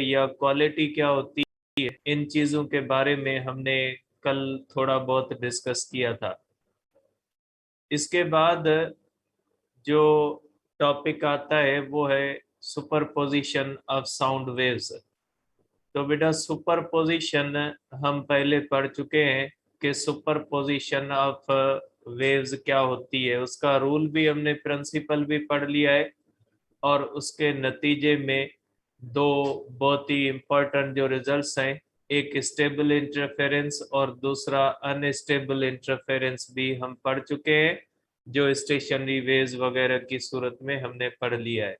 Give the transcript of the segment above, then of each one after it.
या क्वालिटी क्या होती है, इन चीजों के बारे में हमने कल थोड़ा बहुत डिस्कस किया था। इसके बाद जो टॉपिक आता है वो है सुपरपोजिशन ऑफ साउंड वेव्स। तो बेटा सुपरपोजिशन हम पहले पढ़ चुके हैं कि सुपरपोजिशन ऑफ वेव्स क्या होती है, उसका रूल भी हमने, प्रिंसिपल भी पढ़ लिया है। और उसके नतीजे में दो बहुत ही इम्पोर्टेंट जो रिजल्ट्स हैं, एक स्टेबल इंटरफेरेंस और दूसरा अनस्टेबल इंटरफेरेंस भी हम पढ़ चुके हैं, जो स्टेशनरी वेव्स वगैरह की सूरत में हमने पढ़ लिया है।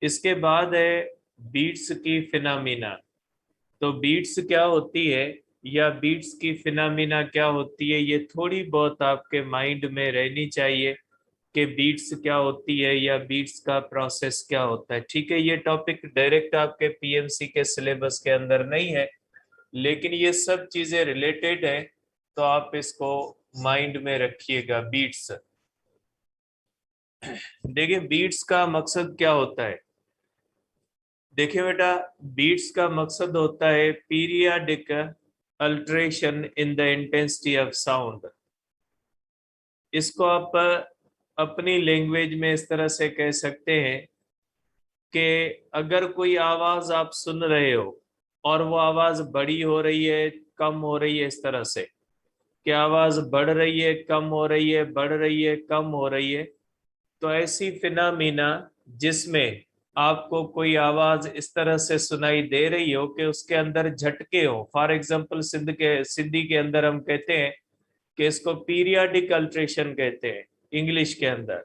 इसके बाद है बीट्स की फिनोमिना। तो बीट्स क्या होती है या बीट्स की फिनोमिना क्या होती है, ये थोड़ी बहुत आपके माइंड में रहनी चाहिए कि बीट्स क्या होती है या बीट्स का प्रोसेस क्या होता है। ठीक है, ये टॉपिक डायरेक्ट आपके पीएमसी के सिलेबस के अंदर नहीं है, लेकिन ये सब चीजें रिलेटेड है, तो आप इसको माइंड में रखिएगा। बीट्स, देखिए बीट्स का मकसद क्या होता है। देखिए बेटा, बीट्स का मकसद होता है periodic alteration in the intensity of sound. इसको आप अपनी लैंग्वेज में इस तरह से कह सकते हैं कि अगर कोई आवाज आप सुन रहे हो और वो आवाज बड़ी हो रही है, कम हो रही है, इस तरह से कि आवाज बढ़ रही है, कम हो रही है, बढ़ रही है, कम हो रही है, तो ऐसी फिनोमिना जिसमें आपको कोई आवाज इस तरह से सुनाई दे रही हो कि उसके अंदर झटके हो। फॉर एग्जांपल सिंधी के अंदर हम कहते हैं कि इसको पीरियाडिक अल्ट्रेशन कहते हैं इंग्लिश के अंदर,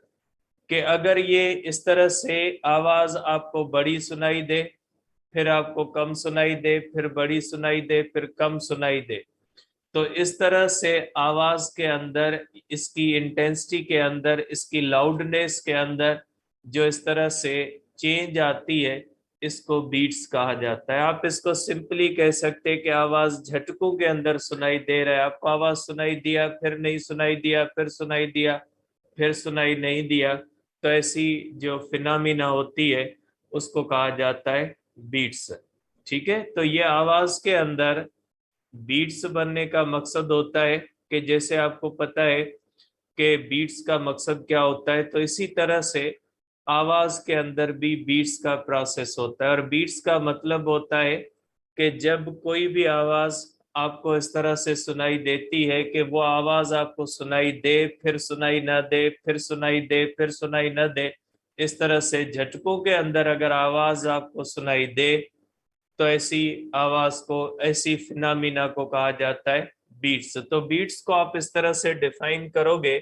कि अगर ये इस तरह से आवाज आपको बड़ी सुनाई दे, फिर आपको कम सुनाई दे, फिर बड़ी सुनाई दे, फिर कम सुनाई दे, तो इस तरह से आवाज के अंदर, इसकी इंटेंसिटी के अंदर, इसकी लाउडनेस के अंदर जो इस तरह से चेंज आती है, इसको बीट्स कहा जाता है। आप इसको सिंपली कह सकते हैं कि आवाज झटकों के अंदर सुनाई दे रहा है। आपको आवाज सुनाई दिया, फिर नहीं सुनाई दिया, फिर सुनाई दिया, फिर सुनाई नहीं दिया, तो ऐसी जो फिनोमिना होती है उसको कहा जाता है बीट्स। ठीक है, तो ये आवाज के अंदर बीट्स बनने का मकसद होता है कि जैसे आपको पता है कि बीट्स का मकसद क्या होता है, तो इसी तरह से आवाज के अंदर भी बीट्स का प्रोसेस होता है। और बीट्स का मतलब होता है कि जब कोई भी आवाज आपको इस तरह से सुनाई देती है कि वो आवाज आपको सुनाई दे, फिर सुनाई ना दे, फिर सुनाई दे, फिर सुनाई ना दे, इस तरह से झटकों के अंदर अगर आवाज आपको सुनाई दे, तो ऐसी आवाज को, ऐसी फिनोमिना को कहा जाता है बीट्स। तो बीट्स को आप इस तरह से डिफाइन करोगे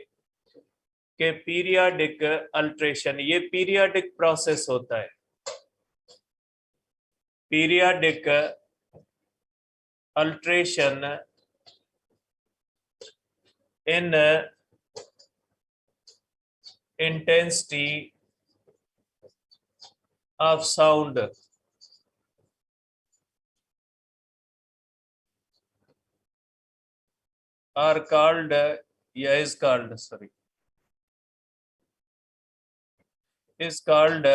कि पीरियाडिक अल्ट्रेशन, ये पीरियाडिक प्रोसेस होता है। Periodic alteration in intensity of sound are called, is called, sorry, is called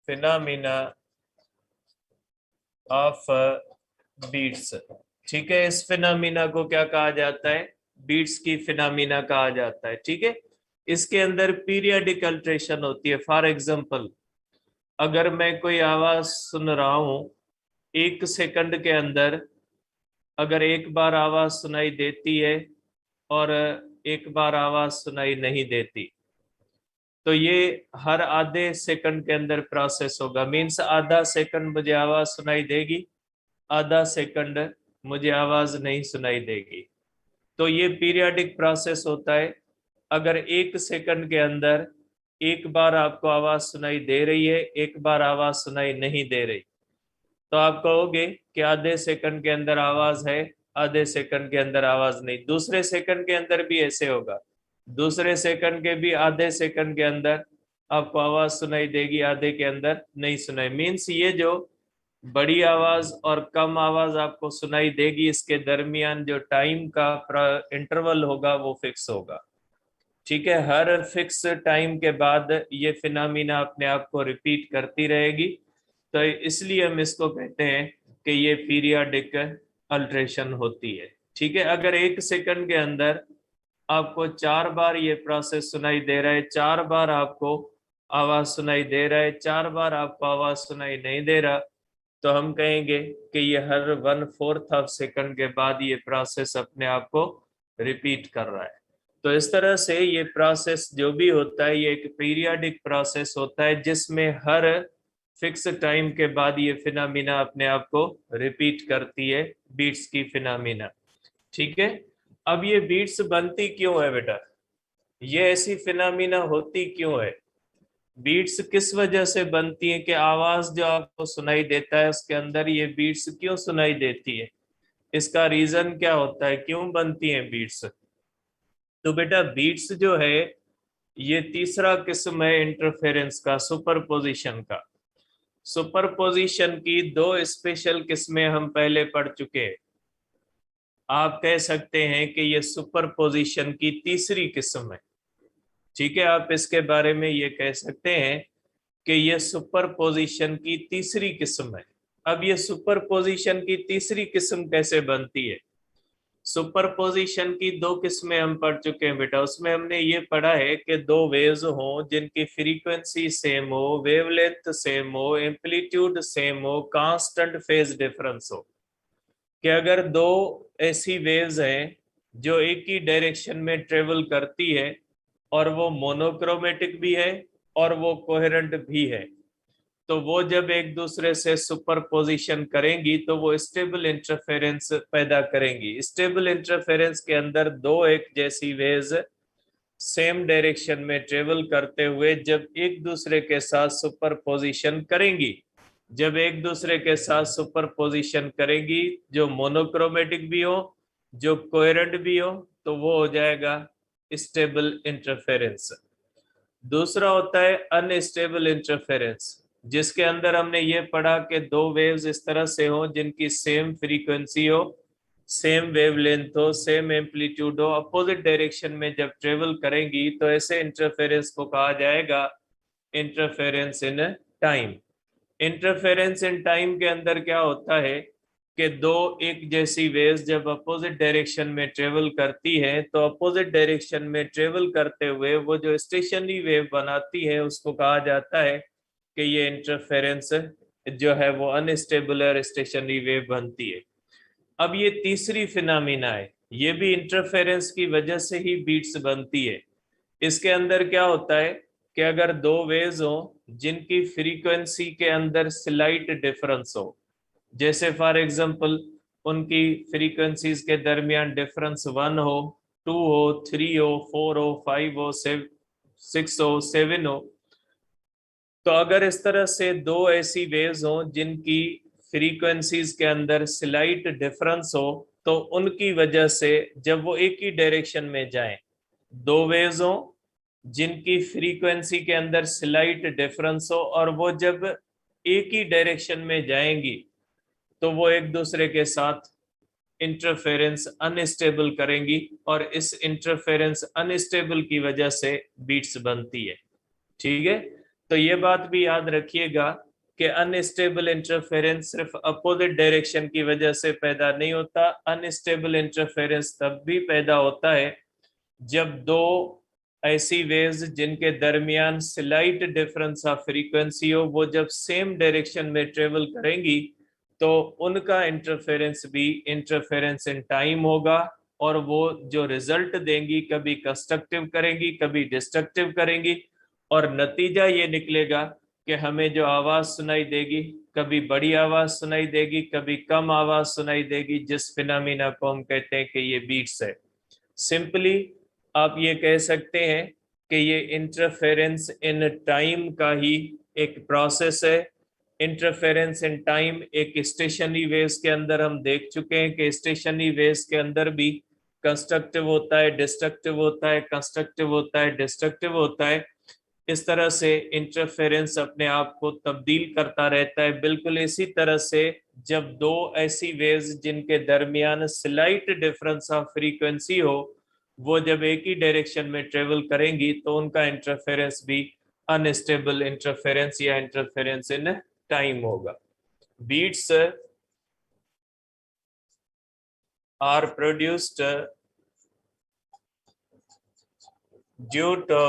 phenomena of beats। ठीक है, इस फिनोमिना को क्या कहा जाता है, बीट्स की फिनोमिना कहा जाता है। ठीक है, इसके अंदर पीरियडिक अल्ट्रेशन होती है। फॉर एग्जांपल, अगर मैं कोई आवाज सुन रहा हूं, 1 सेकंड के अंदर अगर एक बार आवाज सुनाई देती है और एक बार आवाज सुनाई नहीं देती, तो ये हर आधे सेकंड के अंदर प्रोसेस होगा। मीन्स आधा सेकंड मुझे आवाज सुनाई देगी, आधा सेकंड मुझे आवाज नहीं सुनाई देगी। तो ये पीरियडिक प्रोसेस होता है। अगर 1 सेकंड के अंदर एक बार आपको आवाज सुनाई दे रही है, एक बार आवाज सुनाई नहीं दे रही, तो आप कहोगे कि आधे सेकंड के अंदर आवाज है, आधे सेकंड के अंदर आवाज नहीं। दूसरे सेकंड के अंदर भी ऐसे होगा, दूसरे सेकंड के भी आधे सेकंड के अंदर आपको आवाज सुनाई देगी, आधे के अंदर नहीं सुनाई। मीन्स ये जो बड़ी आवाज और कम आवाज आपको सुनाई देगी, इसके दरमियान जो टाइम का इंटरवल होगा वो फिक्स होगा। ठीक है, हर फिक्स टाइम के बाद ये फिनोमिना अपने आप को रिपीट करती रहेगी, तो इसलिए हम इसको कहते हैं कि ये पीरियाडिक अल्ट्रेशन होती है। ठीक है, अगर 1 सेकंड के अंदर आपको 4 बार ये प्रोसेस सुनाई दे रहा है, 4 बार आपको आवाज सुनाई दे रहा है, 4 बार आपको आवाज सुनाई नहीं दे रहा, तो हम कहेंगे कि ये हर 1/4 ऑफ सेकंड के बाद ये प्रोसेस अपने आप को रिपीट कर रहा है। तो इस तरह से ये प्रोसेस जो भी होता है ये एक पीरियाडिक प्रोसेस होता है, जिसमें हर फिक्स टाइम के बाद ये फिनोमिना अपने आप को रिपीट करती है, बीट्स की फिनोमिना। ठीक है, अब ये बीट्स बनती क्यों है बेटा, ये ऐसी फिनोमिना होती क्यों है, बीट्स किस वजह से बनती है कि आवाज जो आपको सुनाई देता है उसके अंदर ये बीट्स क्यों सुनाई देती है, इसका रीजन क्या होता है, क्यों बनती है बीट्स। तो बेटा बीट्स जो है ये तीसरा किस्म है इंटरफेरेंस का, सुपरपोजिशन का। सुपरपोजिशन की 2 स्पेशल किस्में हम पहले पढ़ चुके हैं। आप कह सकते हैं कि ये सुपरपोजिशन की तीसरी किस्म है। ठीक है, आप इसके बारे में ये कह सकते हैं कि ये सुपरपोजिशन की तीसरी किस्म है। अब ये सुपरपोजिशन की तीसरी किस्म कैसे बनती है, सुपरपोजिशन की 2 किस्में हम पढ़ चुके हैं बेटा, उसमें हमने ये पढ़ा है कि 2 वेव्स हों जिनकी फ्रीक्वेंसी सेम हो, वेवलेंथ सेम हो, एम्पलीट्यूड सेम हो, कांस्टेंट फेज डिफरेंस हो। कि अगर 2 ऐसी वेव्स हैं जो एक ही डायरेक्शन में ट्रेवल करती है और वो मोनोक्रोमेटिक भी है और वो कोहेरेंट भी है, तो वो जब एक दूसरे से सुपरपोजिशन करेंगी तो वो स्टेबल इंटरफेरेंस पैदा करेंगी। स्टेबल इंटरफेरेंस के अंदर 2 एक जैसी वेव्स सेम डायरेक्शन में ट्रेवल करते हुए जब एक दूसरे के साथ सुपरपोजिशन करेंगी, जब एक दूसरे के साथ सुपरपोजिशन करेंगी, जो मोनोक्रोमेटिक भी हो, जो कोहेरेंट भी हो, तो वो हो जाएगा स्टेबल इंटरफेरेंस। दूसरा होता है अनस्टेबल इंटरफेरेंस, जिसके अंदर हमने ये पढ़ा कि 2 वेव्स इस तरह से हो जिनकी सेम फ्रीक्वेंसी हो, सेम वेवलेंथ हो, सेम एम्पलीट्यूड हो, अपोजिट डायरेक्शन में जब ट्रेवल करेंगी तो ऐसे इंटरफेरेंस को कहा जाएगा interference in time. Interference in time के अंदर क्या होता है कि 2 एक जैसी वेव्स जब अपोजिट डायरेक्शन में ट्रेवल करती है तो अपोजिट डायरेक्शन में ट्रेवल करते हुए वो जो स्टेशनरी वेव बनाती है उसको कहा जाता है कि ये इंटरफेरेंस जो है वो अनस्टेबल और स्टेशनरी वेव बनती है। अब ये तीसरी फिनोमिना है, ये भी इंटरफेरेंस की वजह से ही बीट्स बनती है। इसके अंदर क्या होता है कि अगर 2 वेव्स हो जिनकी फ्रीक्वेंसी के अंदर स्लाइट डिफरेंस हो, जैसे फॉर एग्जांपल उनकी फ्रीक्वेंसीज के दरमियान डिफरेंस 1 हो, 2 हो, 3 हो, 4 हो, 5 हो, 6 हो, 7 हो, तो अगर इस तरह से 2 ऐसी वेव्स हों जिनकी फ्रीक्वेंसीज के अंदर स्लाइट डिफरेंस हो, तो उनकी वजह से जब वो एक ही डायरेक्शन में जाएं, 2 वेव्स हों जिनकी फ्रीक्वेंसी के अंदर स्लाइट डिफरेंस हो और वो जब एक ही डायरेक्शन में जाएंगी तो वो एक दूसरे के साथ इंटरफेरेंस अनस्टेबल करेंगी और इस इंटरफेरेंस अनस्टेबल की वजह से बीट्स बनती है। ठीक है, तो ये बात भी याद रखिएगा कि अनस्टेबल इंटरफेरेंस सिर्फ अपोजिट डायरेक्शन की वजह से पैदा नहीं होता, अनस्टेबल इंटरफेरेंस तब भी पैदा होता है जब 2 ऐसी वेव्स जिनके दरमियान स्लाइट डिफरेंस ऑफ फ्रीक्वेंसी हो वो जब सेम डायरेक्शन में ट्रेवल करेंगी तो उनका इंटरफेरेंस भी इंटरफेरेंस इन टाइम होगा और वो जो रिजल्ट देंगी कभी कंस्ट्रक्टिव करेंगी कभी डिस्ट्रक्टिव करेंगी और नतीजा ये निकलेगा कि हमें जो आवाज सुनाई देगी कभी बड़ी आवाज सुनाई देगी कभी कम आवाज सुनाई देगी, जिस फिनोमिना को हम कहते हैं कि ये बीट्स है। सिंपली आप ये कह सकते हैं कि ये इंटरफेरेंस इन टाइम का ही एक प्रोसेस है। इंटरफेरेंस इन टाइम एक स्टेशनरी वेव्स के अंदर हम देख चुके हैं कि स्टेशनरी वेव्स के अंदर भी कंस्ट्रक्टिव होता है, डिस्ट्रक्टिव होता है, कंस्ट्रक्टिव होता है, डिस्ट्रक्टिव होता है। इस तरह से इंटरफेरेंस अपने आप को तब्दील करता रहता है। बिल्कुल इसी तरह से जब 2 ऐसी वेव्स जिनके दरमियान स्लाइट डिफरेंस ऑफ फ्रीक्वेंसी हो वो जब एक ही डायरेक्शन में ट्रेवल करेंगी तो उनका इंटरफेरेंस भी अनस्टेबल इंटरफेरेंस या इंटरफेरेंस इन टाइम होगा। Beats are produced due to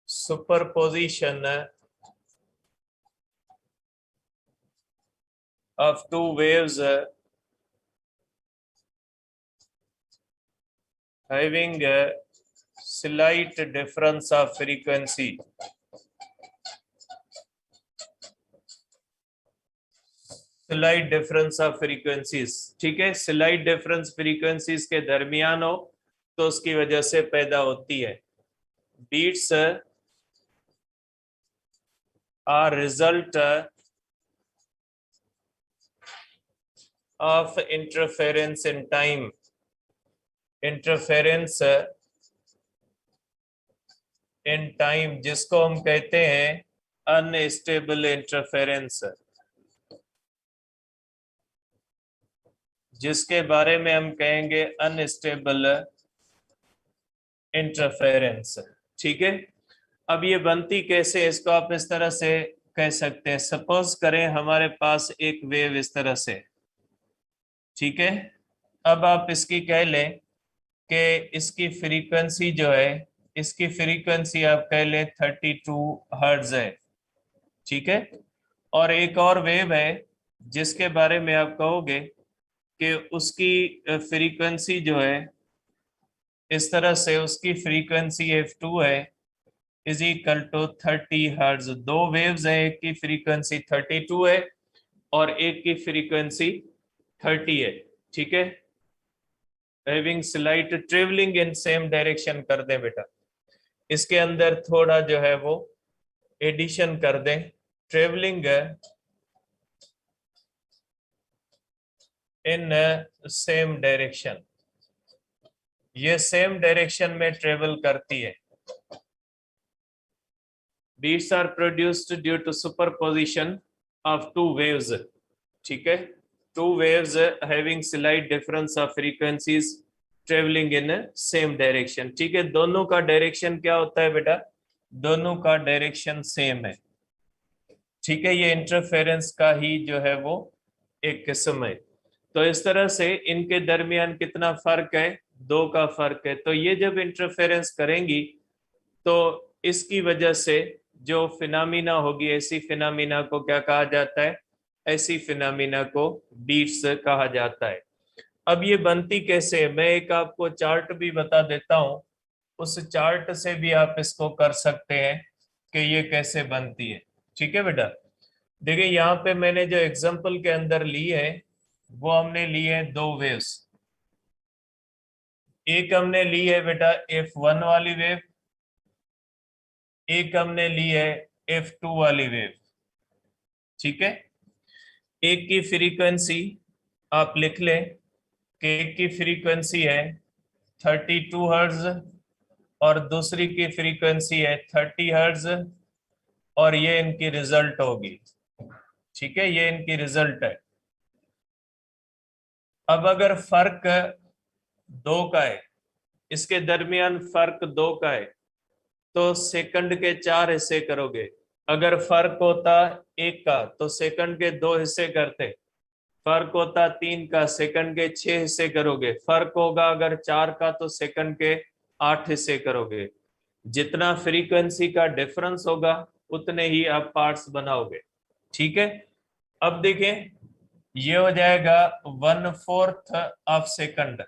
superposition of two waves having a slight difference of frequency. Slight difference of frequencies, ठीक है, slight difference frequencies के दरमियान हो तो उसकी वजह से पैदा होती है। Beats are result of interference in time. Interference in time जिसको हम कहते हैं अनस्टेबल इंटरफेरेंस, जिसके बारे में हम कहेंगे अनस्टेबल इंटरफेरेंस। ठीक है, अब ये बनती कैसे, इसको आप इस तरह से कह सकते हैं। सपोज करें हमारे पास एक वेव इस तरह से, ठीक है, अब आप इसकी कह लें कि इसकी फ्रीक्वेंसी जो है, इसकी फ्रीक्वेंसी आप कह लें 32 हर्ट्ज है, ठीक है। और एक और वेव है जिसके बारे में आप कहोगे कि उसकी फ्रीक्वेंसी जो है इस तरह से, उसकी फ्रीक्वेंसी f2 है इज इक्वल टू 30 हर्ट्ज। दो वेव्स है, एक की फ्रीक्वेंसी 32 है और एक की फ्रीक्वेंसी 30 है, ठीक है। Having slight travelling in same direction कर दें बेटा, इसके अंदर थोड़ा जो है वो एडिशन कर दें, ट्रेवलिंग इन सेम डायरेक्शन, ये सेम डायरेक्शन में ट्रेवल करती है। Beats are produced due to superposition of two waves, ठीक है, two waves having slight difference of frequencies travelling in same direction, ठीक है। दोनों का डायरेक्शन क्या होता है बेटा, दोनों का डायरेक्शन सेम है, ठीक है। ये इंटरफेरेंस का ही जो है वो एक किस्म है। तो इस तरह से इनके दरमियान कितना फर्क है, दो का फर्क है। तो ये जब इंटरफेरेंस करेंगी तो इसकी वजह से जो फिनोमिना होगी, ऐसी फिनोमिना को क्या कहा जाता है, ऐसी फिनोमिना को बीट्स कहा जाता है। अब ये बनती कैसे है, मैं एक आपको चार्ट भी बता देता हूं, उस चार्ट से भी आप इसको कर सकते हैं कि ये कैसे बनती है, ठीक है बेटा। देखिए यहाँ पे मैंने जो एग्जांपल के अंदर ली है वो हमने ली है दो वेव्स, एक हमने ली है बेटा f1 वाली वेव, एक हमने ली है f2 वाली वेव, ठीक है। एक की फ्रीक्वेंसी आप लिख लें कि एक की फ्रीक्वेंसी है 32 हर्ट्ज और दूसरी की फ्रीक्वेंसी है 30 हर्ट्ज, और ये इनकी रिजल्ट होगी, ठीक है, ये इनकी रिजल्ट है। अब अगर फर्क दो का है, इसके दरमियान फर्क दो का है, तो सेकंड के 4 हिस्से करोगे। अगर फर्क होता एक का तो सेकंड के 2 हिस्से करते, फर्क होता 3 का सेकंड के 6 हिस्से करोगे, फर्क होगा अगर 4 का तो सेकंड के 8 हिस्से करोगे। जितना फ्रीक्वेंसी का डिफरेंस होगा उतने ही आप पार्ट्स बनाओगे, ठीक है। अब देखें ये हो जाएगा 1/4 ऑफ सेकंड,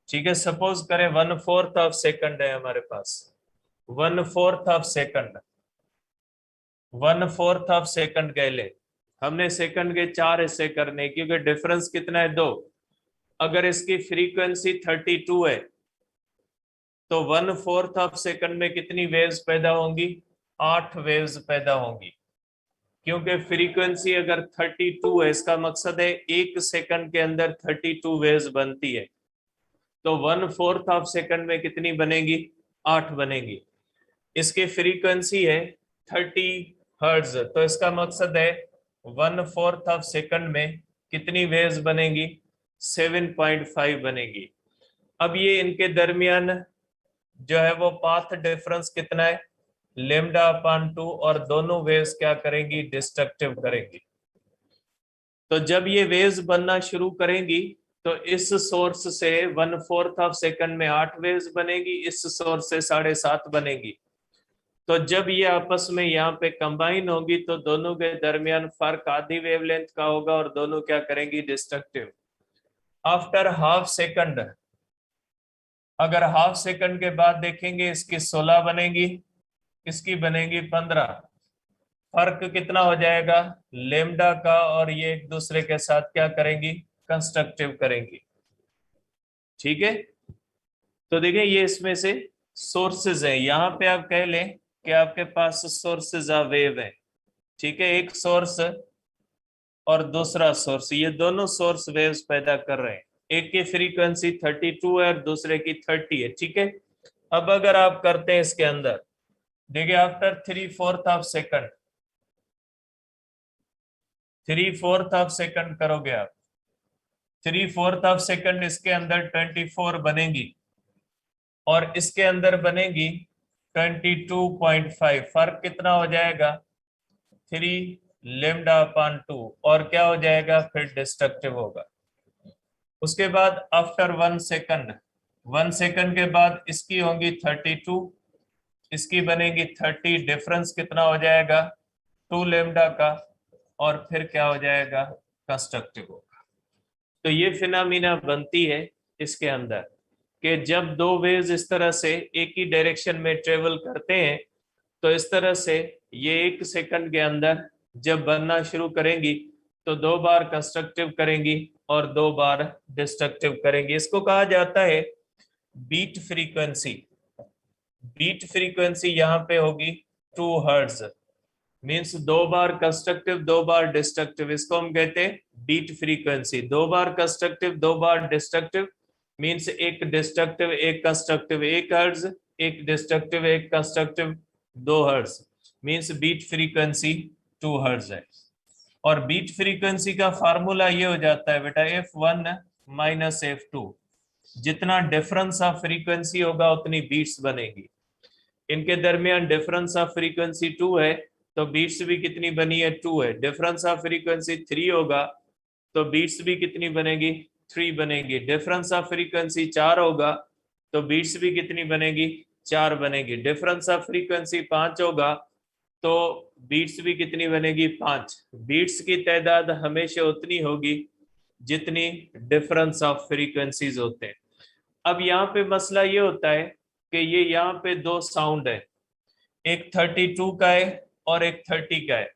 ठीक है। सपोज करें 1/4 ऑफ सेकंड है हमारे पास, 1/4 ऑफ सेकंड, 1/4 ऑफ सेकंड कह ले। हमने सेकंड के 4 हिस्से करने, क्योंकि डिफरेंस कितना है, 2। अगर इसकी फ्रीक्वेंसी 32 है तो 1/4 ऑफ सेकंड में कितनी वेव्स पैदा होंगी, 8 वेव्स पैदा होंगी। क्योंकि फ्रीक्वेंसी अगर 32 है, इसका मकसद है एक सेकंड के अंदर 32 वेव्स बनती है, तो 1/4 ऑफ सेकंड में कितनी बनेगी, 8 बनेगी। इसकी फ्रीक्वेंसी है 30 हर्ट्ज, तो इसका मकसद है 1/4 ऑफ सेकंड में कितनी वेव्स बनेगी, 7.5 बनेगी। अब ये इनके दरमियान जो है वो पाथ डिफरेंस कितना है, λ/2, और दोनों वेव्स क्या करेंगी, डिस्ट्रक्टिव करेंगी। तो जब ये वेव्स बनना शुरू करेंगी तो इस सोर्स से 1/4 ऑफ सेकंड में 8 वेव्स बनेगी, इस सोर्स से 7.5 बनेगी। तो जब ये आपस में यहाँ पे कंबाइन होगी तो दोनों के दरमियान फर्क आधी वेवलेंथ का होगा और दोनों क्या करेंगी, डिस्ट्रक्टिव। आफ्टर हाफ सेकंड, अगर हाफ सेकंड के बाद देखेंगे इसकी 16 बनेगी, इसकी बनेगी 15। फर्क कितना हो जाएगा, लेमडा का, और ये एक दूसरे के साथ क्या करेंगी, कंस्ट्रक्टिव करेंगी। ठीक है, तो देखिए ये इसमें से सोर्सेज है। यहाँ पे आप कह लें कि आपके पास सोर्सेज ऑफ वेव है। ठीक है, एक सोर्स और दूसरा सोर्स, ये दोनों सोर्स वेव्स पैदा कर रहे हैं। एक की फ्रीक्वेंसी 32 है और दूसरे की 30 है। ठीक है, अब अगर आप करते हैं इसके अंदर, देखिए after 3/4 of second, 3/4 of second करोगे आप, 3/4 ऑफ सेकंड इसके अंदर 24 बनेगी और इसके अंदर बनेगी 22.5। फर्क कितना हो जाएगा, 3λ/2, और क्या हो जाएगा, फिर डिस्ट्रक्टिव होगा। उसके बाद आफ्टर 1 सेकंड, 1 सेकंड के बाद इसकी होंगी 32, इसकी बनेगी 30, डिफरेंस कितना हो जाएगा, 2λ का, और फिर क्या हो जाएगा, कंस्ट्रक्टिव होगा। तो ये फिनोमिना बनती है इसके अंदर कि जब दो वेव्स इस तरह से एक ही डायरेक्शन में ट्रेवल करते हैं तो इस तरह से ये 1 सेकंड के अंदर जब बनना शुरू करेंगी तो 2 बार कंस्ट्रक्टिव करेंगी और 2 बार डिस्ट्रक्टिव करेंगी। इसको कहा जाता है बीट फ्रीक्वेंसी। बीट फ्रीक्वेंसी यहाँ पे होगी 2 हर्ट्ज, मीन्स 2 बार कंस्ट्रक्टिव 2 बार डिस्ट्रक्टिव, इसको हम कहते हैं बीट फ्रीक्वेंसी। 2 बार कंस्ट्रक्टिव 2 बार डिस्ट्रक्टिव, मीन्स एक डिस्ट्रक्टिव एक कंस्ट्रक्टिव 1 हर्ट्ज, एक डिस्ट्रक्टिव एक constructive 2 hertz, means beat frequency 2 hertz है। और बीट फ्रीक्वेंसी का फार्मूला ये हो जाता है बेटा F1 माइनस F2। जितना डिफरेंस ऑफ फ्रीक्वेंसी होगा उतनी बीट्स बनेगी। इनके दरमियान डिफरेंस ऑफ फ्रीक्वेंसी 2 है तो बीट्स भी कितनी बनी है, 2 है। डिफरेंस ऑफ फ्रीक्वेंसी 3 होगा तो बीट्स भी कितनी बनेगी, 3 बनेगी। डिफरेंस ऑफ फ्रीक्वेंसी 4 होगा तो बीट्स भी कितनी बनेगी, 4 बनेगी। डिफरेंस ऑफ फ्रीक्वेंसी 5 होगा तो बीट्स भी कितनी बनेगी, 5। बीट्स की तादाद हमेशा उतनी होगी जितनी डिफरेंस ऑफ फ्रीक्वेंसीज होते हैं। अब यहाँ पे मसला ये होता है कि ये यहाँ पे 2 साउंड है, एक 32 का है और एक 30 का है।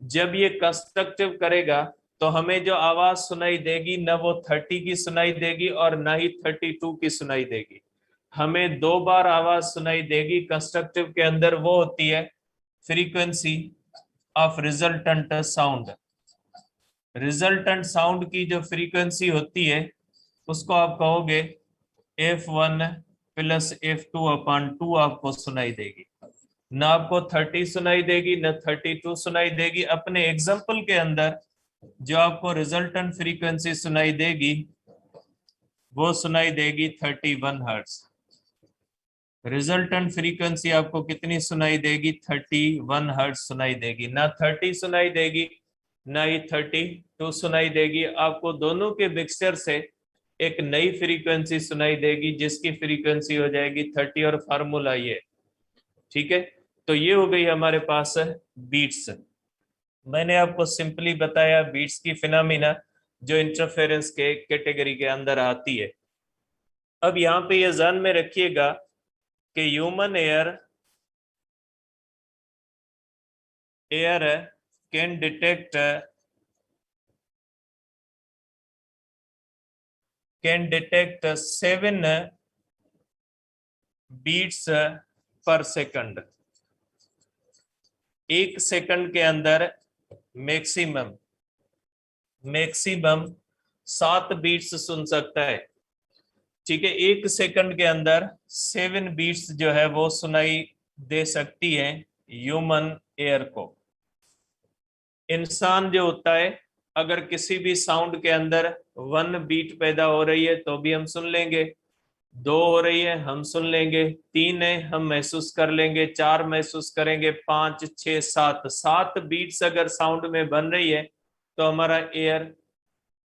जब ये कंस्ट्रक्टिव करेगा तो हमें जो आवाज सुनाई देगी न वो 30 की सुनाई देगी और ना ही 32 की सुनाई देगी। हमें 2 बार आवाज सुनाई देगी। कंस्ट्रक्टिव के अंदर वो होती है frequency of resultant sound. Resultant sound की जो फ्रीक्वेंसी होती है उसको आप कहोगे F1 प्लस F2/2 आपको सुनाई देगी। ना आपको 30 सुनाई देगी न 32 सुनाई देगी। अपने एग्जाम्पल के अंदर जो आपको रिजल्टेंट फ्रीक्वेंसी सुनाई देगी वो सुनाई देगी 31 हर्ट्ज। रिजल्टेंट फ्रीक्वेंसी आपको कितनी सुनाई देगी, 31 हर्ट्ज सुनाई देगी। ना 30 सुनाई देगी ना ही 32 सुनाई देगी। आपको दोनों के मिक्सचर से एक नई फ्रीक्वेंसी सुनाई देगी जिसकी फ्रीक्वेंसी हो जाएगी 30, और फार्मूला ये। ठीक है, तो ये हो गई हमारे पास बीट्स। मैंने आपको सिंपली बताया बीट्स की फिनोमिना जो इंटरफेरेंस के कैटेगरी के अंदर आती है। अब यहाँ पे ये ध्यान में रखिएगा कि human ear can detect 7 beats per second. 1 second के अंदर मैक्सिमम 7 बीट्स सुन सकता है। ठीक है, 1 सेकंड के अंदर 7 बीट्स जो है वो सुनाई दे सकती है ह्यूमन एयर को। इंसान जो होता है अगर किसी भी साउंड के अंदर 1 बीट पैदा हो रही है तो भी हम सुन लेंगे, 2 हो रही है हम सुन लेंगे, 3 है हम महसूस कर लेंगे, 4 महसूस करेंगे, 5, 6, 7, 7 बीट्स अगर साउंड में बन रही है तो हमारा एयर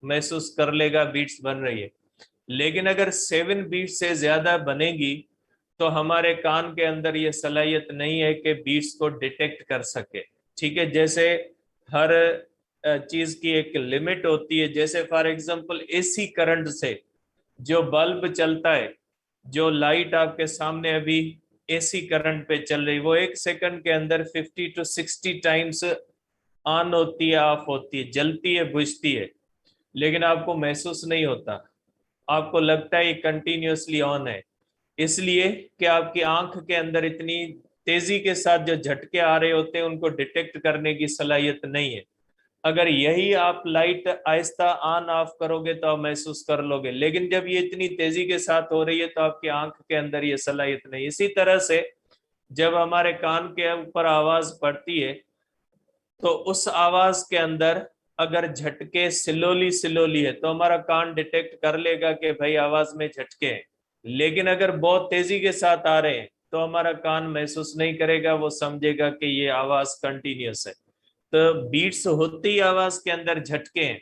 महसूस कर लेगा बीट्स बन रही है। लेकिन अगर 7 बीट से ज्यादा बनेगी तो हमारे कान के अंदर ये सलाहियत नहीं है कि बीट्स को डिटेक्ट कर सके। ठीक है, जैसे हर चीज की एक लिमिट होती है। जैसे फॉर एग्जांपल एसी करंट से जो बल्ब चलता है, जो लाइट आपके सामने अभी एसी करंट पे चल रही, वो 1 सेकंड के अंदर 50 to 60 टाइम्स ऑन होती है, ऑफ होती है, जलती है, बुझती है, लेकिन आपको महसूस नहीं होता। आपको लगता है ये कंटिन्यूअसली ऑन है, इसलिए कि आपकी आंख के अंदर इतनी तेजी के साथ जो झटके आ रहे होते हैं उनको डिटेक्ट करने की सलाहियत नहीं है। अगर यही आप लाइट आहिस्ता ऑन ऑफ करोगे तो आप महसूस कर लोगे, लेकिन जब ये इतनी तेजी के साथ हो रही है तो आपकी आंख के अंदर ये सलाहियत नहीं। इसी तरह से जब हमारे कान के ऊपर आवाज पड़ती है तो उस आवाज के अंदर अगर झटके सिलोली सिलोली है तो हमारा कान डिटेक्ट कर लेगा कि भाई आवाज में झटके हैं। लेकिन अगर बहुत तेजी के साथ आ रहे हैं तो हमारा कान महसूस नहीं करेगा, वो समझेगा कि ये आवाज कंटिन्यूअस है। तो बीट्स होती ही आवाज के अंदर झटके हैं।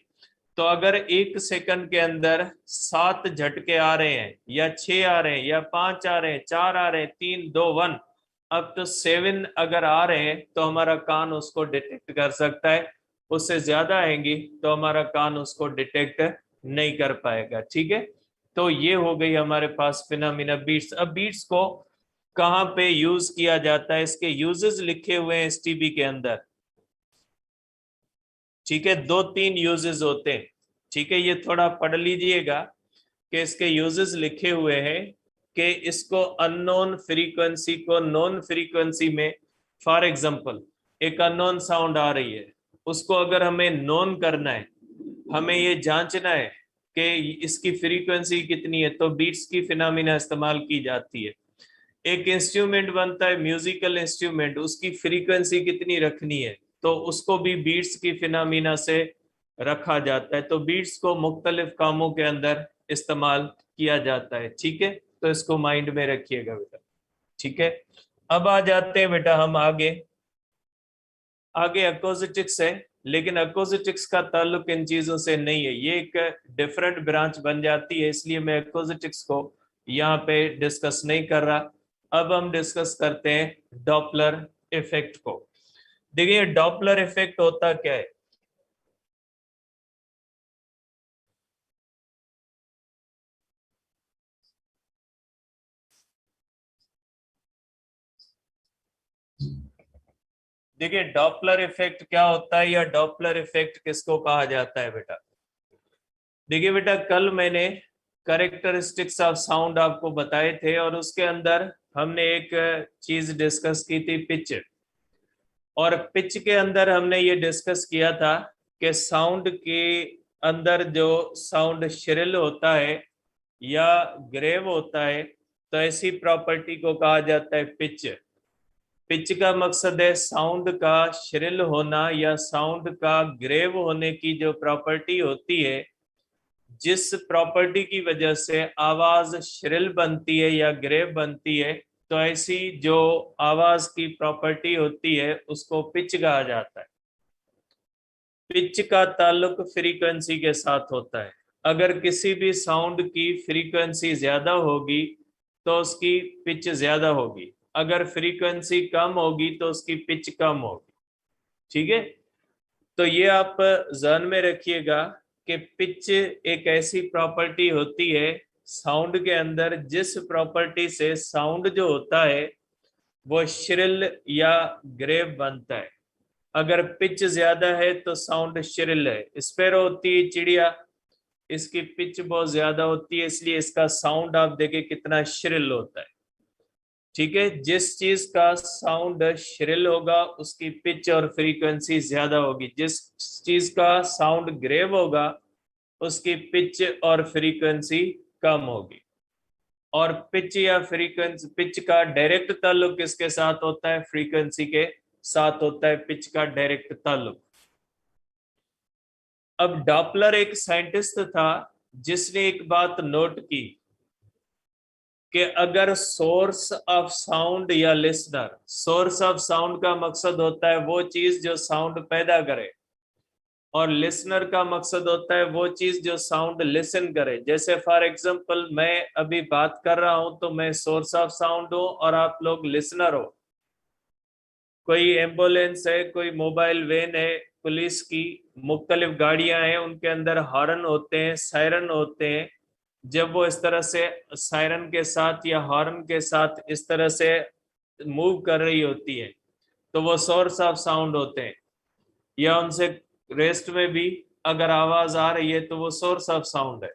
तो अगर 1 सेकंड के अंदर 7 झटके आ रहे हैं या 6 आ रहे हैं या 5 आ रहे हैं, 4 आ रहे हैं, 3, 2, 1, अब तो 7 अगर आ रहे हैं तो हमारा कान उसको डिटेक्ट कर सकता है। उससे ज्यादा आएंगी तो हमारा कान उसको डिटेक्ट नहीं कर पाएगा। ठीक है, तो ये हो गई हमारे पास फिनोमिना बीट्स। अब बीट्स को कहाँ पे यूज किया जाता है, इसके यूजेस लिखे हुए हैं एसटीबी के अंदर। ठीक है, 2-3 यूजेस होते हैं। ठीक है, ये थोड़ा पढ़ लीजिएगा कि इसके यूजेस लिखे हुए हैं कि इसको अननोन फ्रीक्वेंसी को नॉन फ्रीक्वेंसी में, फॉर एग्जांपल एक अननोन साउंड आ रही है, उसको अगर हमें नोन करना है, हमें ये जांचना है कि इसकी फ्रीक्वेंसी कितनी है, तो बीट्स की फिनोमिना इस्तेमाल की जाती है। एक इंस्ट्रूमेंट बनता है, म्यूजिकल इंस्ट्रूमेंट, उसकी फ्रीक्वेंसी कितनी रखनी है, तो उसको भी बीट्स की फिनोमिना से रखा जाता है। तो बीट्स को मुख्तलिफ कामों के अंदर इस्तेमाल किया जाता है। ठीक है, तो इसको माइंड में रखिएगा बेटा। ठीक है, अब आ जाते हैं बेटा हम आगे। आगे अकोजिटिक्स है, लेकिन अकोजिटिक्स का ताल्लुक इन चीजों से नहीं है, ये एक डिफरेंट ब्रांच बन जाती है, इसलिए मैं अकोजिटिक्स को यहाँ पे डिस्कस नहीं कर रहा। अब हम डिस्कस करते हैं डॉपलर इफेक्ट को। देखिए डॉपलर इफेक्ट होता क्या है। देखिए डॉपलर इफेक्ट क्या होता है या डॉपलर इफेक्ट किसको कहा जाता है बेटा। देखिए बेटा, कल मैंने कैरेक्टरिस्टिक्स ऑफ साउंड आपको बताए थे और उसके अंदर हमने एक चीज डिस्कस की थी, पिच। और पिच के अंदर हमने ये डिस्कस किया था कि साउंड के अंदर जो साउंड श्रिल होता है या ग्रेव होता है, तो ऐसी प्रॉपर्टी को कहा जाता है पिच। पिच का मकसद है साउंड का श्रिल होना या साउंड का ग्रेव होने की जो प्रॉपर्टी होती है, जिस प्रॉपर्टी की वजह से आवाज श्रिल बनती है या ग्रेव बनती है, तो ऐसी जो आवाज की प्रॉपर्टी होती है उसको पिच कहा जाता है। पिच का ताल्लुक फ्रीक्वेंसी के साथ होता है। अगर किसी भी साउंड की फ्रीक्वेंसी ज्यादा होगी तो उसकी पिच ज्यादा होगी, अगर फ्रीक्वेंसी कम होगी तो उसकी पिच कम होगी। ठीक है, तो ये आप ध्यान में रखिएगा कि पिच एक ऐसी प्रॉपर्टी होती है साउंड के अंदर जिस प्रॉपर्टी से साउंड जो होता है वो श्रिल या ग्रेव बनता है। अगर पिच ज्यादा है तो साउंड श्रिल है। स्पैरो होती है चिड़िया, इसकी पिच बहुत ज्यादा होती है, इसलिए इसका साउंड आप देखें कितना श्रिल होता है। ठीक है, जिस चीज का साउंड श्रिल होगा उसकी पिच और फ्रीक्वेंसी ज्यादा होगी, जिस चीज का साउंड ग्रेव होगा उसकी पिच और फ्रीक्वेंसी कम होगी। और पिच या फ्रीक्वेंसी, पिच का डायरेक्ट ताल्लुक किसके साथ होता है, फ्रीक्वेंसी के साथ होता है पिच का डायरेक्ट ताल्लुक। अब डॉपलर एक साइंटिस्ट था जिसने एक बात नोट की कि अगर सोर्स ऑफ साउंड या लिसनर, सोर्स ऑफ साउंड का मकसद होता है वो चीज जो साउंड पैदा करे, और लिसनर का मकसद होता है वो चीज जो साउंड लिसन करे। जैसे फॉर एग्जांपल मैं अभी बात कर रहा हूं तो मैं सोर्स ऑफ साउंड हूं और आप लोग लिसनर हो। कोई एम्बुलेंस है, कोई मोबाइल वैन है, पुलिस की मुख्तलिफ गाड़ियां हैं, उनके अंदर हॉर्न होते हैं, सायरन होते हैं। जब वो इस तरह से सायरन के साथ या हॉर्न के साथ इस तरह से मूव कर रही होती है तो वो सोर्स ऑफ साउंड होते हैं। या उनसे रेस्ट में भी अगर आवाज आ रही है तो वो सोर्स ऑफ साउंड है,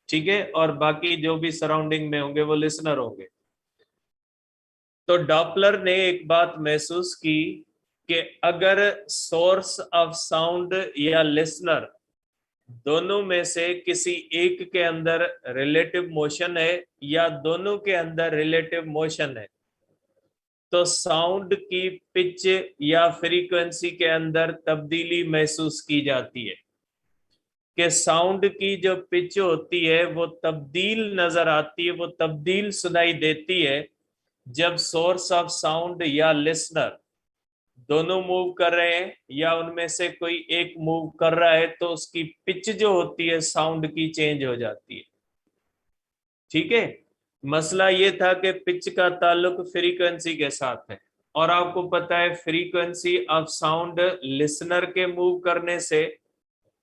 ठीक है। और बाकी जो भी सराउंडिंग में होंगे वो लिसनर होंगे। तो डॉपलर ने एक बात महसूस की कि अगर सोर्स ऑफ साउंड या लिसनर दोनों में से किसी एक के अंदर रिलेटिव मोशन है या दोनों के अंदर रिलेटिव मोशन है तो साउंड की पिच या फ्रीक्वेंसी के अंदर तब्दीली महसूस की जाती है। कि साउंड की जो पिच होती है वो तब्दील नजर आती है, वो तब्दील सुनाई देती है जब सोर्स ऑफ साउंड या लिसनर दोनों मूव कर रहे हैं या उनमें से कोई एक मूव कर रहा है तो उसकी पिच जो होती है साउंड की चेंज हो जाती है, ठीक है। मसला ये था कि पिच का ताल्लुक फ्रीक्वेंसी के साथ है, और आपको पता है फ्रीक्वेंसी ऑफ साउंड लिसनर के मूव करने से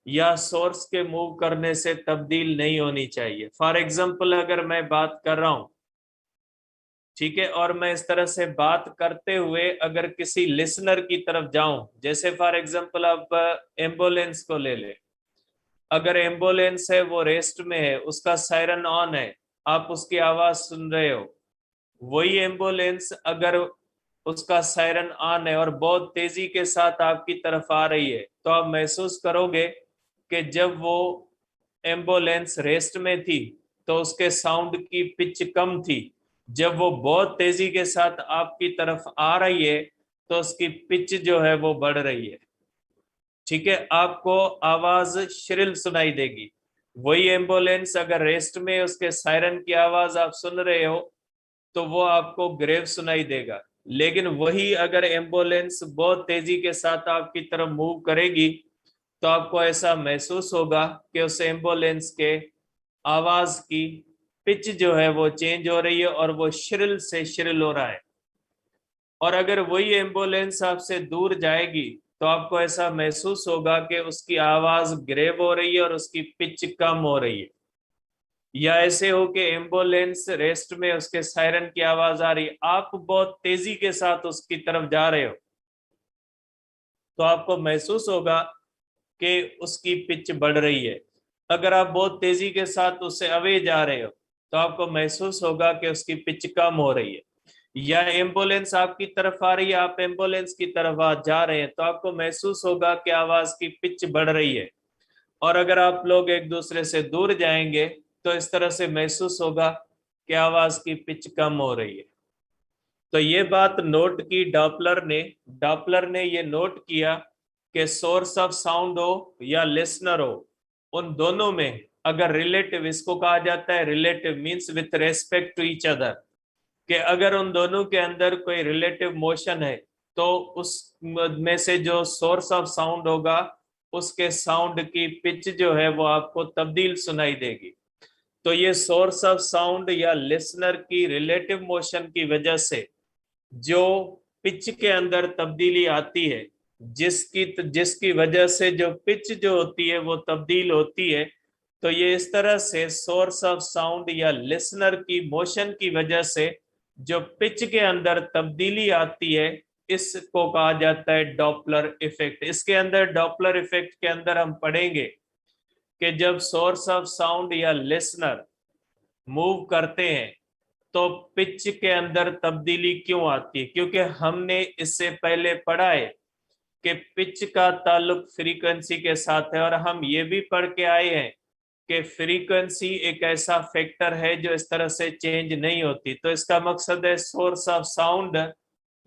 या सोर्स के मूव करने से तब्दील नहीं होनी चाहिए। फॉर एग्जाम्पल अगर मैं बात कर रहा हूं, ठीक है, और मैं इस तरह से बात करते हुए अगर किसी लिसनर की तरफ जाऊं, जैसे फॉर एग्जाम्पल आप एम्बुलेंस को ले ले। अगर एम्बुलेंस है वो रेस्ट में है, उसका सायरन ऑन है, आप उसकी आवाज सुन रहे हो। वही एम्बुलेंस अगर उसका सायरन ऑन है और बहुत तेजी के साथ आपकी तरफ आ रही है तो आप महसूस करोगे कि जब वो एम्बुलेंस रेस्ट में थी तो उसके साउंड की पिच कम थी। जब वो बहुत तेजी के साथ आपकी तरफ आ रही है तो उसकी पिच जो है वो बढ़ रही है, ठीक है। आपको आवाज श्रिल सुनाई देगी। वही एम्बुलेंस अगर रेस्ट में उसके सायरन की आवाज आप सुन रहे हो तो वो आपको ग्रेव सुनाई देगा। लेकिन वही अगर एम्बुलेंस बहुत तेजी के साथ आपकी तरफ मूव करेगी तो आपको ऐसा महसूस होगा कि उस एम्बुलेंस के आवाज की पिच जो है वो चेंज हो रही है और वो श्रिल से श्रिल हो रहा है। और अगर वही एम्बुलेंस आपसे दूर जाएगी तो आपको ऐसा महसूस होगा कि उसकी आवाज ग्रेव हो रही है और उसकी पिच कम हो रही है। या ऐसे हो कि एम्बुलेंस रेस्ट में उसके सायरन की आवाज आ रही है, आप बहुत तेजी के साथ उसकी तरफ जा रहे हो तो आपको महसूस होगा कि उसकी पिच बढ़ रही है। अगर आप बहुत तेजी के साथ उससे अवे जा रहे हो तो आपको महसूस होगा कि उसकी पिच कम हो रही है। या एम्बुलेंस आपकी तरफ आ रही है, आप एम्बुलेंस की तरफ जा रहे हैं तो आपको महसूस होगा कि आवाज की पिच बढ़ रही है। और अगर आप लोग एक दूसरे से दूर जाएंगे तो इस तरह से महसूस होगा कि आवाज की पिच कम हो रही है। तो ये बात नोट की डॉपलर ने। डॉपलर ने ये नोट किया कि सोर्स ऑफ साउंड हो या लिसनर हो, उन दोनों में अगर रिलेटिव, इसको कहा जाता है relative means with respect to each other, कि अगर उन दोनों के अंदर कोई रिलेटिव मोशन है तो उस में से जो सोर्स ऑफ साउंड होगा उसके साउंड की पिच जो है वो आपको तब्दील सुनाई देगी। तो ये सोर्स ऑफ साउंड या लिसनर की रिलेटिव मोशन की वजह से जो पिच के अंदर तब्दीली आती है, जिसकी जिसकी वजह से जो पिच जो होती है वो तब्दील होती है। तो ये इस तरह से सोर्स ऑफ साउंड या लिसनर की मोशन की वजह से जो पिच के अंदर तब्दीली आती है इसको कहा जाता है डॉपलर इफेक्ट। इसके अंदर डॉपलर इफेक्ट के अंदर हम पढ़ेंगे कि जब सोर्स ऑफ साउंड या लिसनर मूव करते हैं तो पिच के अंदर तब्दीली क्यों आती है, क्योंकि हमने इससे पहले पढ़ा है कि पिच का ताल्लुक फ्रीक्वेंसी के साथ है, और हम ये भी पढ़ के आए हैं कि फ्रीक्वेंसी एक ऐसा फैक्टर है जो इस तरह से चेंज नहीं होती। तो इसका मकसद है सोर्स ऑफ साउंड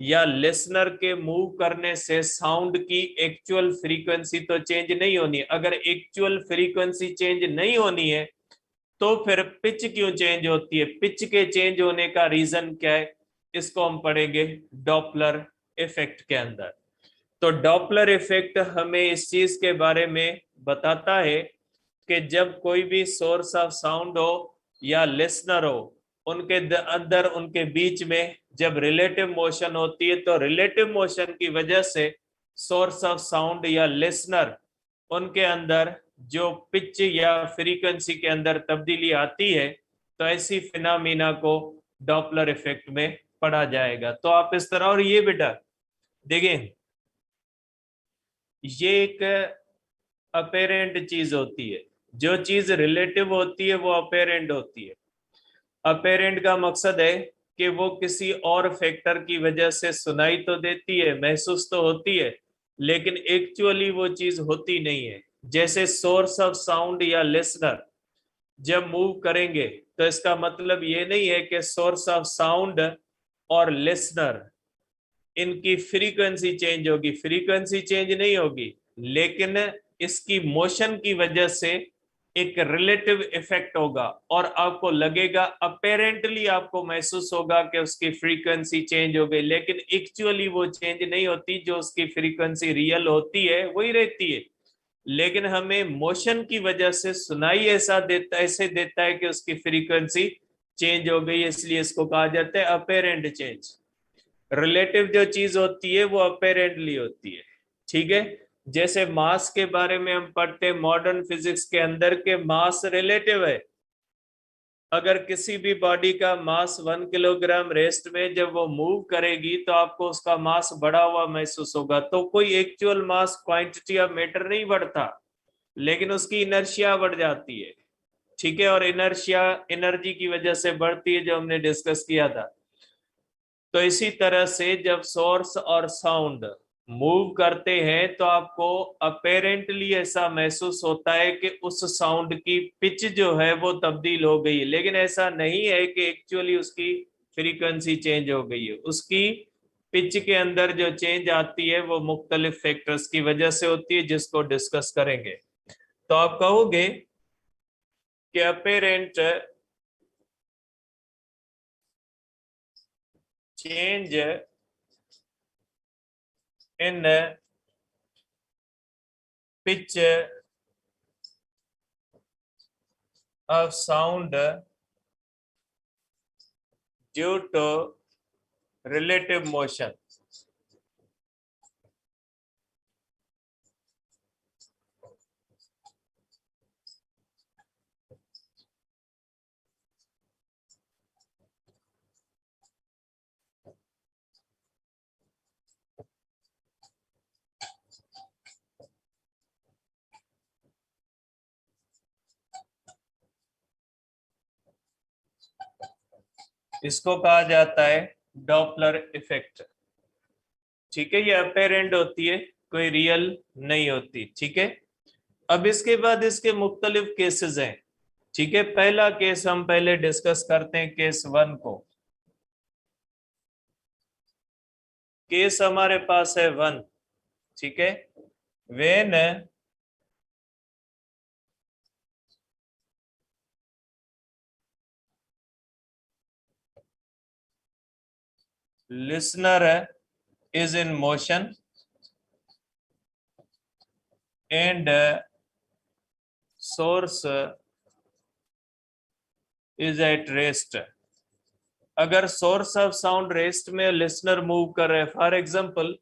या लिसनर के मूव करने से साउंड की एक्चुअल फ्रीक्वेंसी तो चेंज नहीं होनी है। अगर एक्चुअल फ्रीक्वेंसी चेंज नहीं होनी है तो फिर पिच क्यों चेंज होती है, पिच के चेंज होने का रीजन क्या है, इसको हम पढ़ेंगे डॉपलर इफेक्ट के अंदर। तो डॉपलर इफेक्ट हमें इस चीज के बारे में बताता है कि जब कोई भी सोर्स ऑफ साउंड हो या लिसनर हो, उनके अंदर उनके बीच में जब रिलेटिव मोशन होती है तो रिलेटिव मोशन की वजह से सोर्स ऑफ साउंड या लिसनर उनके अंदर जो पिच या फ्रीक्वेंसी के अंदर तब्दीली आती है, तो ऐसी फिनोमिना को डॉपलर इफेक्ट में पढ़ा जाएगा। तो आप इस तरह, और ये बेटा देखिए, ये एक अपेरेंट चीज होती है। जो चीज रिलेटिव होती है वो अपेरेंट होती है। अपेरेंट का मकसद है कि वो किसी और फैक्टर की वजह से सुनाई तो देती है, महसूस तो होती है, लेकिन एक्चुअली वो चीज होती नहीं है। जैसे सोर्स ऑफ साउंड या लिसनर जब मूव करेंगे तो इसका मतलब ये नहीं है कि सोर्स ऑफ साउंड और लिसनर इनकी फ्रीक्वेंसी चेंज होगी, फ्रीक्वेंसी चेंज नहीं होगी, लेकिन इसकी मोशन की वजह से एक रिलेटिव इफेक्ट होगा और आपको लगेगा, अपेरेंटली आपको महसूस होगा कि उसकी फ्रीक्वेंसी चेंज हो गई, लेकिन एक्चुअली वो चेंज नहीं होती। जो उसकी फ्रीक्वेंसी रियल होती है वही रहती है, लेकिन हमें मोशन की वजह से सुनाई ऐसे देता है कि उसकी फ्रीक्वेंसी चेंज हो गई, इसलिए इसको कहा जाता है अपेरेंट चेंज। रिलेटिव जो चीज होती है वो अपेरेंटली होती है। ठीक है, जैसे मास के बारे में हम पढ़ते हैं मॉडर्न फिजिक्स के अंदर के मास रिलेटिव है। अगर किसी भी बॉडी का मास 1 किलोग्राम रेस्ट में जब वो मूव करेगी तो आपको उसका मास बढ़ा हुआ महसूस होगा। तो कोई actual mass quantity of matter नहीं बढ़ता, लेकिन उसकी इनर्शिया बढ़ जाती है। ठीक है, और इनर्शिया एनर्जी की वजह से बढ़ती है, जो हमने डिस्कस किया था। तो इसी तरह से जब सोर्स और साउंड मूव करते हैं तो आपको अपेरेंटली ऐसा महसूस होता है कि उस साउंड की पिच जो है वो तब्दील हो गई है, लेकिन ऐसा नहीं है कि एक्चुअली उसकी फ्रीक्वेंसी चेंज हो गई है। उसकी पिच के अंदर जो चेंज आती है वो मुख्तलिफ फैक्टर्स की वजह से होती है, जिसको डिस्कस करेंगे। तो आप कहोगे कि apparent change in pitch of sound due to relative motion. इसको कहा जाता है डॉपलर इफेक्ट। ठीक है, ये अपेरेंट होती है, कोई रियल नहीं होती। ठीक है, अब इसके बाद इसके मुख्तलिफ केसेस हैं। ठीक है, पहला केस हम पहले डिस्कस करते हैं, केस 1 को। केस हमारे पास है 1। ठीक है, when listener is in motion and source is at rest। अगर सोर्स ऑफ साउंड रेस्ट में, लिसनर मूव कर रहे हैं, फॉर एग्जांपल